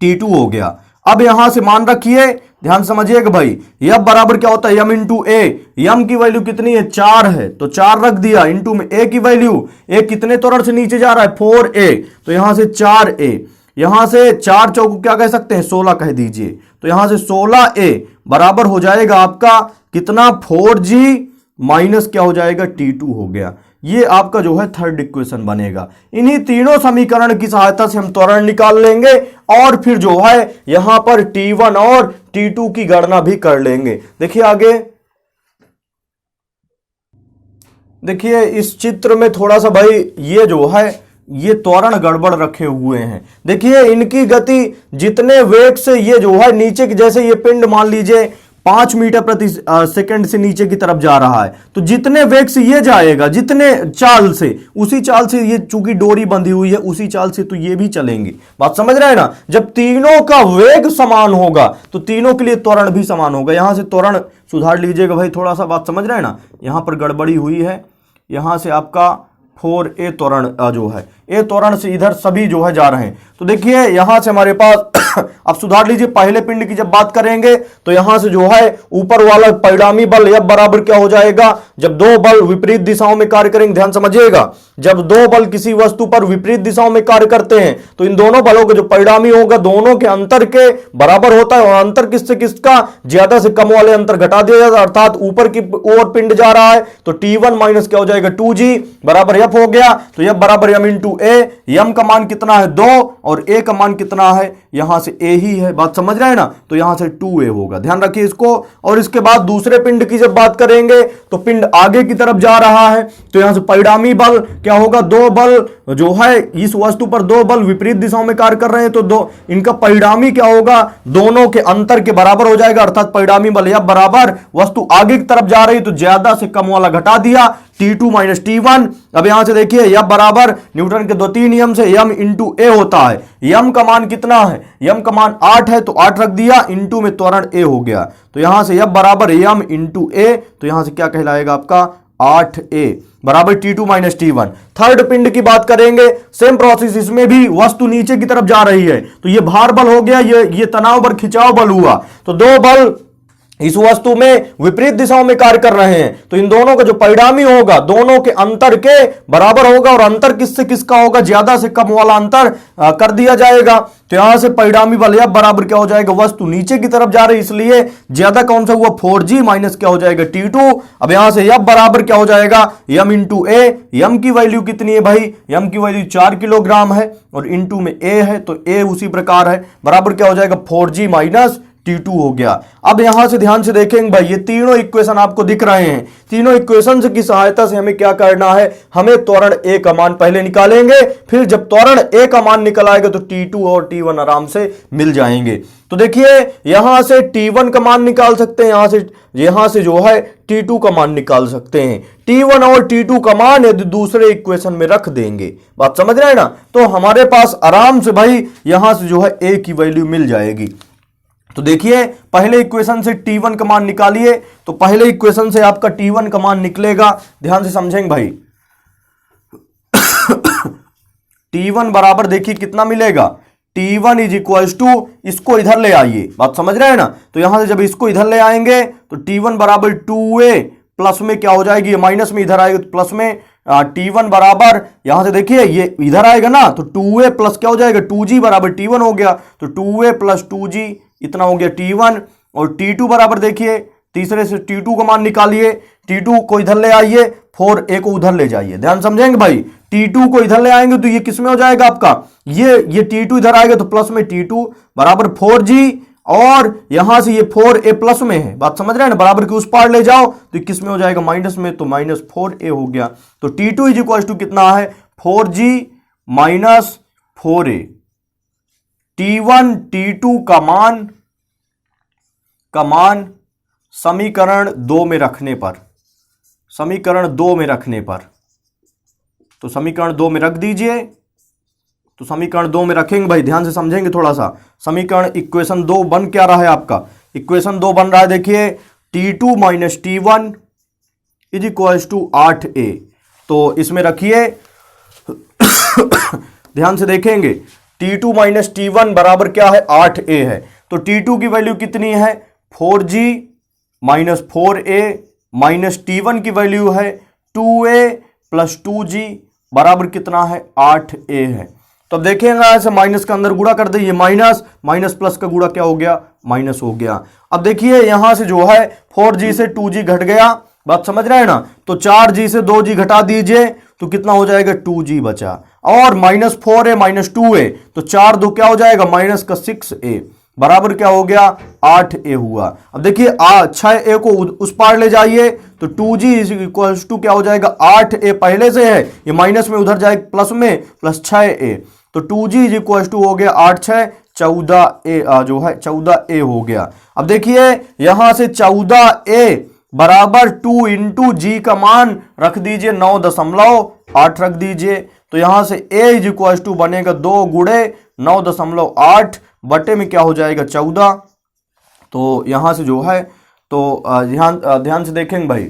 T2 हो गया। अब यहां से मान रखिए, ध्यान समझिएगा भाई, F बराबर क्या होता है m इंटू ए, m की वैल्यू कितनी है 4 है तो 4 रख दिया, इंटू में a की वैल्यू, a कितने त्वरण से नीचे जा रहा है 4a, तो यहां से 4a, यहां से 4 चौक क्या कह सकते हैं 16 कह दीजिए, तो यहां से 16a बराबर हो जाएगा आपका कितना 4G माइनस क्या हो जाएगा T2 हो गया। ये आपका जो है थर्ड इक्वेशन बनेगा। इन्हीं तीनों समीकरण की सहायता से हम त्वरण निकाल लेंगे और फिर जो है यहां पर T1 और T2 की गणना भी कर लेंगे। देखिए आगे, देखिए इस चित्र में थोड़ा सा भाई ये जो है ये त्वरण गड़बड़ रखे हुए हैं। देखिए इनकी गति जितने वेग से ये जो है नीचे की, जैसे ये पिंड मान लीजिए 5 मीटर प्रति सेकंड से नीचे की तरफ जा रहा है, तो जितने वेग से ये जाएगा, जितने चाल से, उसी चाल से ये चूंकि डोरी बंधी हुई है उसी चाल से तो ये भी चलेंगे। बात समझ रहे हैं ना। जब तीनों का वेग समान होगा तो तीनों के लिए त्वरण भी समान होगा। यहां से त्वरण सुधार लीजिएगा भाई थोड़ा सा, बात समझ रहे हैं ना। यहां पर गड़बड़ी हुई है, यहां से आपका 4a त्वरण जो है, ए त्वरण से इधर सभी जो है जा रहे हैं। तो देखिए यहां से हमारे पास अब सुधार लीजिए, पहले पिंड की जब बात करेंगे तो यहां से जो है ऊपर वाला परिणामी बल F बराबर क्या हो जाएगा, जब दो बल विपरीत दिशाओं में कार्य करेंगे, ध्यान समझिएगा, जब दो बल किसी वस्तु पर विपरीत दिशाओं में कार्य करते हैं तो इन दोनों बलों का जो परिणामी होगा दोनों के अंतर के बराबर होता है, और अंतर किससे किसका, ज्यादा से कम वाले अंतर घटा दिया जाता है, अर्थात ऊपर की ओर पिंड जा रहा है तो T1 माइनस क्या हो जाएगा 2G बराबर F हो गया। तो F बराबर m इंटू ए, m का मान कितना है 2 और a का मान कितना है, यहां से a ही है, बात समझ रहे हैं ना, तो यहां से 2a होगा, ध्यान रखिए इसको। और इसके बाद दूसरे पिंड की जब बात करेंगे तो पिंड आगे की तरफ जा रहा है तो यहां से परिणामी बल क्या होगा, दो बल जो है इस वस्तु पर दो बल विपरीत दिशाओं में कार्य कर रहे हैं तो दो इनका परिणामी क्या होगा, दोनों के अंतर के बराबर हो जाएगा, अर्थात परिणामी बल F बराबर वस्तु आगे की तरफ जा रही तो ज्यादा से कम वाला घटा दिया T2 माइनस T1। अब यहां से देखिए F बराबर न्यूटन के द्वितीय नियम से m इंटू ए होता है, m का मान कितना है, m का मान 8 है तो 8 रख दिया, इंटू में त्वरण a हो गया, तो यहां से F बराबर m इंटू ए, तो यहां से क्या कहलाएगा आपका 8a बराबर T2 माइनस T1। थर्ड पिंड की बात करेंगे, सेम प्रोसेस, इसमें भी वस्तु नीचे की तरफ जा रही है तो ये भार बल हो गया, ये तनाव बल खिंचाव बल हुआ, तो दो बल इस वस्तु में विपरीत दिशाओं में कार्य कर रहे हैं तो इन दोनों का जो परिणामी होगा दोनों के अंतर के बराबर होगा, और अंतर किससे किसका होगा, ज्यादा से कम वाला अंतर कर दिया जाएगा। तो यहां से परिणामी बल F बराबर क्या हो जाएगा, वस्तु नीचे की तरफ जा रही इसलिए ज्यादा कौन सा हुआ 4G माइनस क्या हो जाएगा T2। अब यहां से F बराबर क्या हो जाएगा m इंटू ए, m की वैल्यू कितनी है भाई, m की वैल्यू 4 किलोग्राम है और इंटू में a है तो a उसी प्रकार है, बराबर क्या हो जाएगा 4G माइनस T2 हो गया। अब यहां से ध्यान से देखेंगे भाई, ये तीनों इक्वेशन आपको दिख रहे हैं, तीनों इक्वेशन की सहायता से हमें क्या करना है, हमें त्वरण a का मान पहले निकालेंगे, फिर जब त्वरण a का मान निकल आएगा तो T2 और T1 आराम से मिल जाएंगे। तो देखिए यहां से T1 का मान निकाल सकते हैं, यहां से जो है T2 का मान निकाल सकते हैं। T1 और T2 का मान यदि दूसरे इक्वेशन में रख देंगे, बात समझ रहे हैं ना, तो हमारे पास आराम से भाई यहां से जो है a की वैल्यू मिल जाएगी। तो देखिए पहले इक्वेशन से T1 का मान निकालिए, तो पहले इक्वेशन से आपका T1 का मान निकलेगा, ध्यान से समझेंगे भाई। T1 बराबर देखिए कितना मिलेगा, T1 इज इक्वल टू, इसको इधर ले आइए, बात समझ रहे हैं ना। तो यहां से जब इसको इधर ले आएंगे तो T1 बराबर 2a, प्लस में क्या हो जाएगी, ये माइनस में इधर आएगी तो प्लस में, T1 बराबर यहां से देखिए ये इधर आएगा ना, तो 2a प्लस क्या हो जाएगा 2g बराबर T1 हो गया, तो 2a प्लस 2g इतना हो गया T1। और T2 बराबर देखिए तीसरे से T2 का मान निकालिए, T2 को इधर ले आइए, 4a को उधर ले जाइए, ध्यान समझेंगे भाई। T2 को इधर ले आएंगे तो ये किस में हो जाएगा आपका, ये T2 इधर आएगा तो प्लस में T2 बराबर 4g, और यहां से ये 4a प्लस में है, बात समझ रहे हैं ना, बराबर के उस पार ले जाओ तो किस में हो जाएगा माइनस में, तो माइनस 4a हो गया। तो T2 इज इक्वल टू कितना है 4g minus 4a। T1 T2 का मान समीकरण 2 में रखने पर, समीकरण 2 में रखने पर, तो समीकरण 2 में रख दीजिए। तो समीकरण 2 में रखेंगे भाई, ध्यान से समझेंगे थोड़ा सा। समीकरण इक्वेशन 2 बन क्या रहा है आपका, इक्वेशन 2 बन रहा है देखिए T2 minus T1 is equal to 8a। तो इसमें रखिए ध्यान से देखेंगे, T2 माइनस T1 बराबर क्या है 8a है, तो T2 की वैल्यू कितनी है 4g minus 4a, minus T1 की वैल्यू है 2a प्लस 2g बराबर कितना है 8a है। तो अब देखेंगे ऐसे माइनस का अंदर गुणा कर दे, माइनस माइनस प्लस का गुणा क्या हो गया माइनस हो गया। अब देखिए यहां से जो है 4g से 2g घट गया, बात समझ रहे हैं ना, तो 4g से 2g घटा दीजिए तो कितना हो जाएगा 2g बचा, और माइनस 4a माइनस 2a, तो 4 दो क्या हो जाएगा माइनस का 6a बराबर क्या हो गया 8a हुआ। अब देखिए 6a को उस पार ले जाइए तो 2g इज इक्वल टू क्या हो जाएगा 8a पहले से है, ये माइनस में उधर जाएगा प्लस में प्लस 6a, तो 2g इज इक्वल टू हो गया 8 6 14a, जो है 14a हो गया। अब देखिए यहां से 14a बराबर 2 इंटू जी का मान रख दीजिए 9.8 रख दीजिए, तो यहां से a इज इक्वल टू बनेगा 2 गुणे 9.8 बटे में क्या हो जाएगा 14। तो यहां से जो है तो ध्यान से देखेंगे भाई,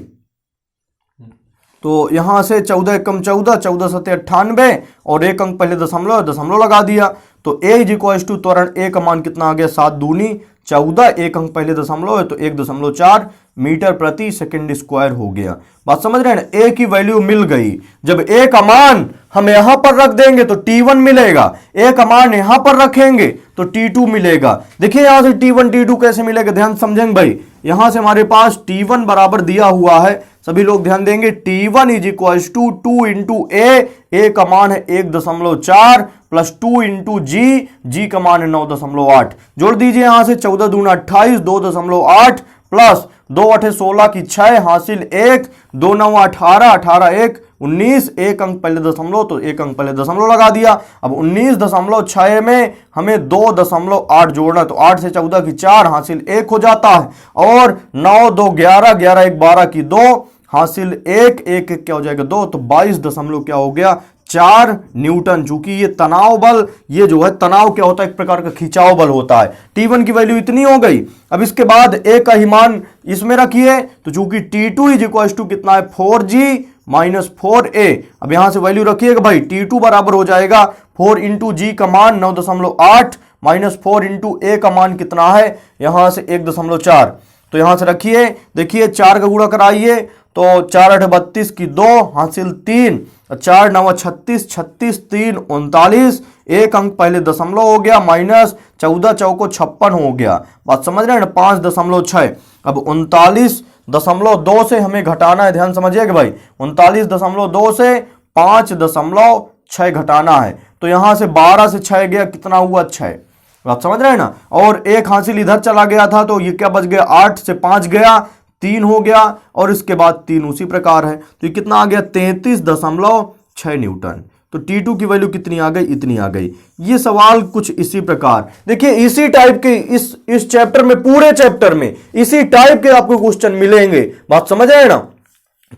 तो यहां से 14 एकम 14, 14 सत्ते 98 और एक अंक पहले दशमलव लगा दिया, तो a इज इक्वल टू त्वरण a का मान कितना आ गया 7 दूनी 14, एक अंक पहले दशमलव है तो 1.4 मीटर प्रति सेकंड स्क्वायर हो गया। बात समझ रहे हैं ना, a की वैल्यू मिल गई। जब a का मान हम यहां पर रख देंगे तो T1 मिलेगा, a का मान यहां पर रखेंगे तो T2 मिलेगा। देखिए यहां से T1 T2 कैसे मिलेगा, ध्यान समझेंगे भाई। यहां से हमारे पास T1 बराबर दिया हुआ है, सभी लोग ध्यान देंगे, T1 is equal to 2 into a का मान है 1.4 प्लस 2 इंटू जी का मान है 9.8, जोड़ दीजिए यहां से 14 दूना 28, 2.8 प्लस 2 8 16 की 6 हासिल 1, 2 9 18, 18 1 19, एक अंक पहले दशमलव तो एक अंक पहले दशमलव लगा दिया। अब 19.6 में हमें 2.8 जोड़ना, तो 8 से 14 की 4 हासिल 1 हो जाता है, और 9 2 11, 11 1 12 की 2 हासिल 1, 1 1 क्या हो जाएगा 2, तो 22 दशमलव क्या हो गया 4 न्यूटन। चूंकि ये तनाव बल, ये जो है तनाव क्या होता है एक प्रकार का खिंचाव बल होता है। T1 की वैल्यू इतनी हो गई। अब इसके बाद a का ही मान इसमें रखिए, तो चूंकि T2 इज इक्वल टू कितना है 4g माइनस 4a, अब यहां से वैल्यू रखिएगा भाई, T2 बराबर हो जाएगा 4 इंटू जी का मान 9.8 माइनस 4 इंटू a का मान कितना है यहां से 1.4, तो यहां से रखिए, देखिए 4 का गुणा कराइए तो 4 8 32 की 2 हासिल 3, 4 9 36, 36 3 39, एक अंक पहले दशमलव हो गया, माइनस 14 चौको 56 हो गया। बात समझ रहे हैं ना, 5.6। अब 39.2 से हमें घटाना है, ध्यान समझिएगा भाई, 39.2 से 5.6 घटाना है, तो यहां से 12 से 6 गया, कितना हुआ 6। आप समझ रहे हैं ना, और एक हासिल इधर चला गया था तो ये क्या बच गया 8 से 5 गया 3 हो गया, और इसके बाद 3 उसी प्रकार है, तो ये कितना आ गया 33.6 न्यूटन। तो T2 की वैल्यू कितनी आ गई, इतनी आ गई। ये सवाल कुछ इसी प्रकार, देखिए इसी टाइप के इस चैप्टर में, पूरे चैप्टर में इसी टाइप के आपको क्वेश्चन मिलेंगे। बात समझ रहे हैं ना,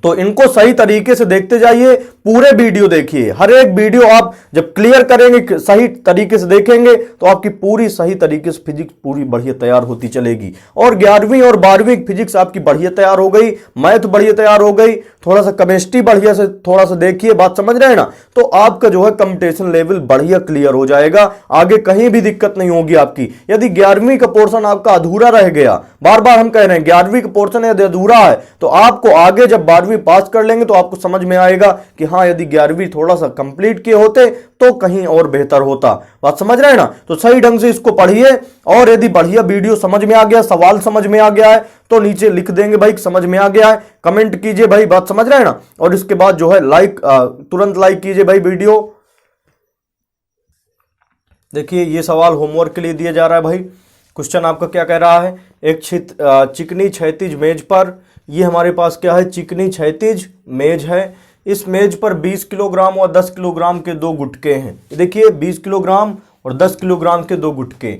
तो इनको सही तरीके से देखते जाइए, पूरे वीडियो देखिए, हर एक वीडियो आप जब क्लियर करेंगे, सही तरीके से देखेंगे, तो आपकी पूरी सही तरीके से फिजिक्स पूरी बढ़िया तैयार होती चलेगी। और 11वीं और 12वीं फिजिक्स आपकी बढ़िया तैयार हो गई, मैथ बढ़िया तैयार हो गई, थोड़ा सा केमिस्ट्री बढ़िया से थोड़ा सा देखिए, बात समझ रहे हैं ना, तो आपका जो है कंपटीशन लेवल बढ़िया क्लियर हो जाएगा, आगे कहीं भी दिक्कत नहीं होगी आपकी। यदि 11वीं का पोर्शन आपका अधूरा रह गया, बार बार हम कह रहे हैं 11वीं का पोर्शन यदि अधूरा है, तो आपको आगे जब 12वीं पास कर लेंगे तो आपको समझ में आएगा कि हाँ, यदि 11वीं थोड़ा सा कंप्लीट किए होते तो कहीं और बेहतर होता। बात समझ रहे हैं ना, तो सही ढंग से इसको पढ़िए। और यदि बढ़िया वीडियो समझ में आ गया, सवाल समझ में आ गया है, तो नीचे लिख देंगे भाई समझ में आ गया है, कमेंट कीजिए भाई, बात समझ रहे हैं ना। और इसके बाद जो है लाइक, तुरंत लाइक कीजिए भाई वीडियो। देखिए ये सवाल होमवर्क के लिए दिया जा रहा है भाई। क्वेश्चन आपका क्या कह रहा है, एक चिकनी क्षैतिज मेज पर, ये हमारे पास क्या है, चिकनी क्षैतिज मेज है, इस मेज पर 20 किलोग्राम और 10 किलोग्राम के दो गुटके हैं। देखिए 20 किलोग्राम और 10 किलोग्राम के दो गुटके।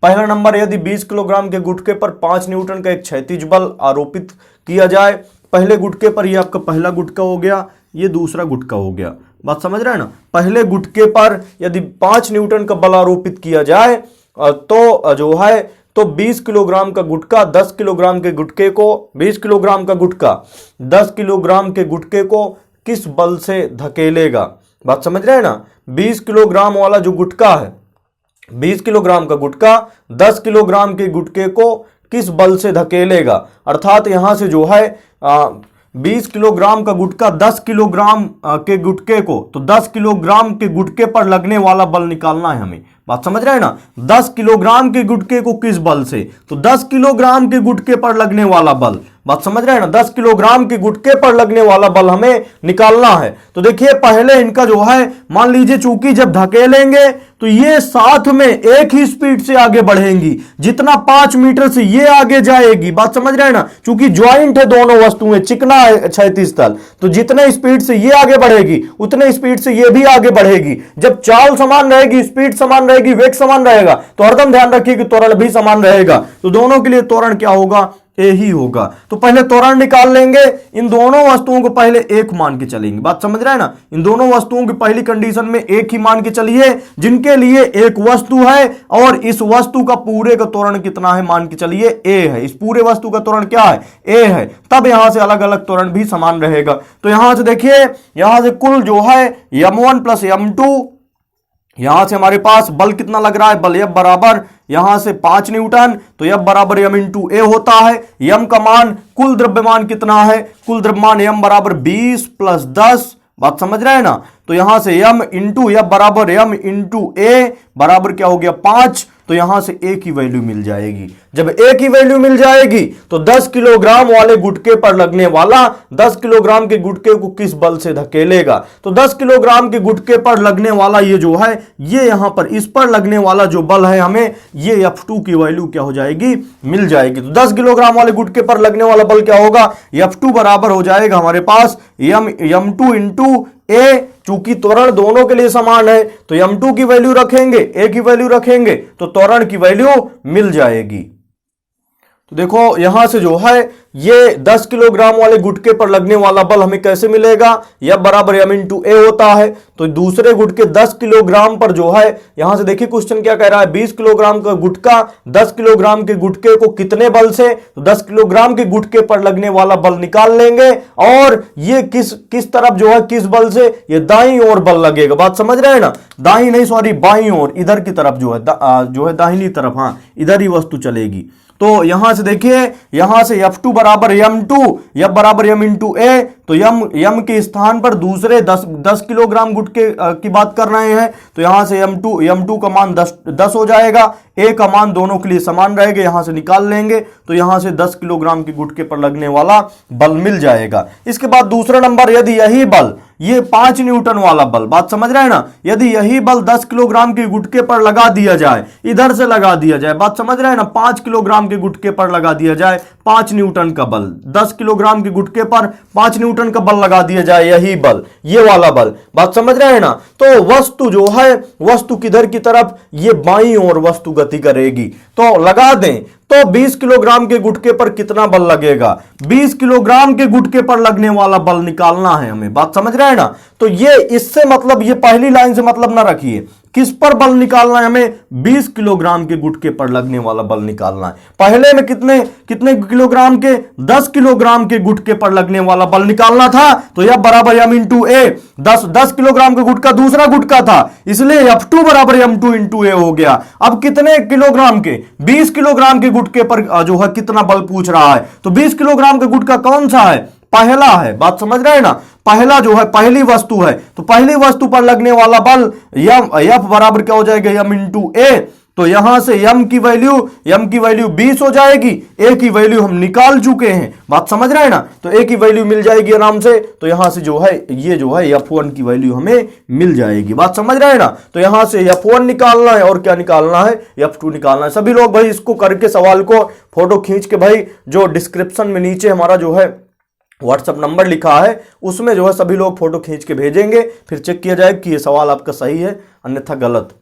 पहला नंबर, यदि 20 किलोग्राम के गुटके पर 5 न्यूटन का एक क्षैतिज बल आरोपित किया जाए। पहले गुटके पर, ये आपका पहला गुटका हो गया, ये दूसरा गुटका हो गया, बात समझ रहे हैं ना। पहले गुटके पर यदि 5 न्यूटन का बल आरोपित किया जाए तो जो है, तो 20 किलोग्राम का गुटका 10 किलोग्राम के गुटके को, 20 किलोग्राम का गुटका 10 किलोग्राम के गुटके को किस बल से धकेलेगा। बात समझ रहे हैं ना, 20 किलोग्राम वाला जो गुटका है, 20 किलोग्राम का गुटका 10 किलोग्राम के गुटके को किस बल से धकेलेगा। अर्थात यहां से जो है 20 किलोग्राम का गुटका 10 किलोग्राम के गुटके को, तो 10 किलोग्राम के गुटके पर लगने वाला बल निकालना है हमें। बात समझ रहे हैं ना, 10 किलोग्राम के गुटके को किस बल से, तो 10 किलोग्राम के गुटके पर लगने वाला बल, बात समझ रहे हैं ना, 10 किलोग्राम के गुटके पर लगने वाला बल हमें निकालना है। तो देखिए पहले इनका जो है, मान लीजिए चूंकि जब धकेलेंगे तो ये साथ में एक ही स्पीड से आगे बढ़ेंगी, जितना 5 मीटर से ये आगे जाएगी। बात समझ रहे हैं ना, चूंकि ज्वाइंट है दोनों वस्तुएं, चिकना है क्षैतिज तल, तो जितने स्पीड से ये आगे बढ़ेगी उतने स्पीड से ये भी आगे बढ़ेगी। जब चाल समान रहेगी, स्पीड समान रहेगी, वेग समान रहेगा, तो हरदम ध्यान रखिए कि त्वरण भी समान रहेगा। तो दोनों के लिए त्वरण क्या होगा, ए ही होगा। तो पहले त्वरण निकाल लेंगे, इन दोनों वस्तुओं को पहले एक मान के चलेंगे। बात समझ रहे हैं ना, इन दोनों वस्तुओं की पहली कंडीशन में एक ही मान के चलिए, जिनके लिए एक वस्तु है और इस वस्तु का पूरे का त्वरण कितना है, मान के चलिए ए है। इस पूरे वस्तु का त्वरण क्या है, ए है। तब यहां से अलग अलग त्वरण भी समान रहेगा। तो यहां से देखिए, यहां से कुल जो है m1 प्लस m2, यहां से हमारे पास बल कितना लग रहा है, बल F बराबर यहां से 5 न्यूटन, तो F बराबर m इंटू ए होता है। m का मान, कुल द्रव्यमान कितना है, कुल द्रव्यमान m बराबर 20 प्लस 10, बात समझ रहे हैं ना। तो यहां से m इंटू F बराबर m इंटू ए बराबर क्या हो गया 5, तो यहां से एक ही वैल्यू मिल जाएगी। जब एक ही वैल्यू मिल जाएगी तो 10 किलोग्राम वाले गुटके पर लगने वाला, 10 किलोग्राम के गुटके को किस बल से धकेलेगा। तो 10 किलोग्राम के गुटके पर लगने वाला ये जो है, ये यहां पर इस पर लगने वाला जो बल है, हमें ये F2 की वैल्यू क्या हो जाएगी, मिल जाएगी। तो 10 किलोग्राम वाले गुटके पर लगने वाला बल क्या होगा, F2 बराबर हो जाएगा हमारे पास m2 इंटू ए। चूंकि त्वरण दोनों के लिए समान है, तो m2 की वैल्यू रखेंगे, ए की वैल्यू रखेंगे, तो त्वरण की वैल्यू मिल जाएगी। तो देखो यहां से जो है, ये 10 किलोग्राम वाले गुटके पर लगने वाला बल हमें कैसे मिलेगा, F बराबर m इंटू ए होता है। तो दूसरे गुटके 10 किलोग्राम पर जो है, यहां से देखिए क्वेश्चन क्या कह रहा है, 20 किलोग्राम का गुटका 10 किलोग्राम के गुटके को कितने बल से, तो 10 किलोग्राम के गुटके पर लगने वाला बल निकाल लेंगे। और ये किस तरफ जो है, किस बल से, ये दाईं ओर बल लगेगा। बात समझ रहे हैं ना, दाईं नहीं सॉरी बाईं ओर, इधर की तरफ जो है दाहिनी तरफ, हाँ इधर ही वस्तु चलेगी। तो यहां से देखिए, यहां से F2 बराबर m2, F बराबर m इंटू ए, तो m के स्थान पर दूसरे 10 किलोग्राम गुटके की बात कर रहे हैं, तो यहां से m2 का मान 10 हो जाएगा, ए का मान दोनों के लिए समान रहेगा, यहां से निकाल लेंगे, तो यहां से 10 किलोग्राम के गुटके पर लगने वाला बल मिल जाएगा। इसके बाद दूसरा नंबर, यदि यही बल, ये 5 न्यूटन वाला बल, बात समझ रहे हैं ना, यदि यही बल 10 किलोग्राम के गुटके पर लगा दिया जाए, इधर से लगा दिया जाए, बात समझ रहे हैं ना, 5 किलोग्राम के गुटके पर लगा दिया जाए 5 न्यूटन का बल, 10 किलोग्राम के गुटके पर 5 न्यूटन का बल लगा दिया जाए, यही बल, ये वाला बल, बात समझ रहे हैं ना। तो वस्तु जो है, वस्तु किधर की तरफ, ये बाईं ओर वस्तु गति गति करेगी। तो लगा दें तो 20 किलोग्राम के गुटके पर कितना बल लगेगा, 20 किलोग्राम के गुटके पर लगने वाला बल निकालना है हमें। बात समझ रहे हैं ना। तो ये इससे मतलब, ये पहली लाइन से मतलब ना रखिए, किस पर बल निकालना है हमें, 20 किलोग्राम के गुटके पर लगने वाला बल निकालना है। पहले में कितने कितने किलोग्राम के, 10 किलोग्राम के गुटके पर लगने वाला बल निकालना था। तो F बराबर m इंटू ए, 10 किलोग्राम का गुटका दूसरा गुटका था, इसलिए F2 बराबर m2 इंटू ए हो गया। अब कितने किलोग्राम के, 20 किलोग्राम के गुटके पर जो है कितना बल पूछ रहा है। तो 20 किलोग्राम का गुटका कौन सा है, पहला है। बात समझ रहे हैं ना, पहला जो है पहली वस्तु है, तो पहली वस्तु पर लगने वाला बल F बराबर क्या हो जाएगा, m इंटू ए। तो यहां से m की वैल्यू 20 हो जाएगी, a की वैल्यू हम निकाल चुके हैं। बात समझ रहे हैं ना। तो a की वैल्यू मिल जाएगी आराम से। तो यहां से जो है ये जो है F1 की वैल्यू हमें मिल जाएगी। बात समझ रहे हैं ना। तो यहां से F1 निकालना है और क्या निकालना है, F2 निकालना है। सभी लोग भाई इसको करके सवाल को फोटो खींच के भाई जो डिस्क्रिप्शन में नीचे हमारा जो है व्हाट्सएप नंबर लिखा है उसमें जो है सभी लोग फोटो खींच के भेजेंगे, फिर चेक किया जाएगा कि ये सवाल आपका सही है अन्यथा गलत।